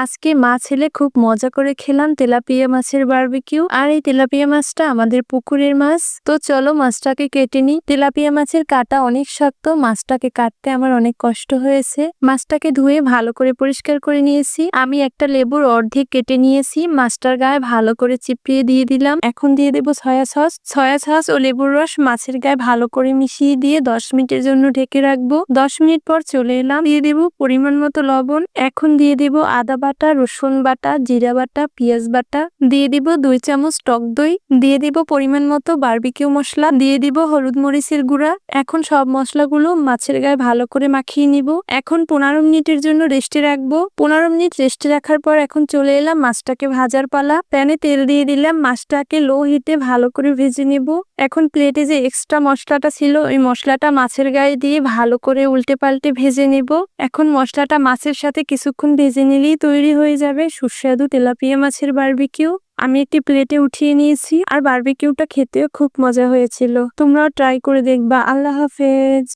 আজকে মা ছেলে খুব মজা করে খেলাম তেলাপিয়া মাছের বারবিকিউ। আর এই তেলাপিয়া মাছটা আমাদের পুকুরের মাছ। তো চলো মাছটাকে কেটে নিই। তেলাপিয়া মাছের কাঁটা অনেক শক্ত, মাছটাকে কাটতে আমার অনেক কষ্ট হয়েছে। মাছটাকে ধুয়ে ভালো করে পরিষ্কার করে নিয়েছি। আমি একটা লেবুর অর্ধেক কেটে নিয়েছি, মাছটার গায়ে ভালো করে চিপড়িয়ে দিয়ে দিলাম। এখন দিয়ে দেবো সয়া সস ও লেবুর রস মাছের গায়ে ভালো করে মিশিয়ে দিয়ে 10 মিনিটের জন্য ঢেকে রাখবো। 10 মিনিট পর চলে এলাম। দিয়ে দেবো পরিমাণ মতো লবণ। এখন দিয়ে দেবো আদা বাটা, রসুন বাটা, জিরা বাটা, পেঁয়াজ বাটা। দিয়ে দিব 2 চামচ টক দই। দিয়ে দিব পরিমাণ মতো বারবিকিউ মশলা। দিয়ে দিব হলুদ মরিচের গুঁড়া। এখন সব মশলাগুলো মাছের গায়ে ভালো করে মাখিয়ে নিব। এখন 15 মিনিটের জন্য রেস্টে রাখবো। 15 মিনিট রেস্টে রাখার পর এখন চলে এলাম মাছটাকে ভাজার পালা। প্যানে তেল দিয়ে দিলাম, মাছটাকে লো হিটে ভালো করে ভেজে নিব। এখন প্লেটে যে এক্সট্রা মশলাটা ছিল ওই মশলাটা মাছের গায়ে দিয়ে ভালো করে উল্টে পাল্টে ভেজে নিব। এখন মশলাটা মাছের সাথে কিছুক্ষণ ভেজে নিলেই তৈরি হয়ে যাবে সুস্বাদু তেলাপিয়া মাছের বারবিকিউ। আমি একটি প্লেটে উঠিয়ে নিয়েছি। আর বারবিকিউটা খেতেও খুব মজা হয়েছিল। তোমরাও ট্রাই করে দেখবা। আল্লাহ হাফেজ।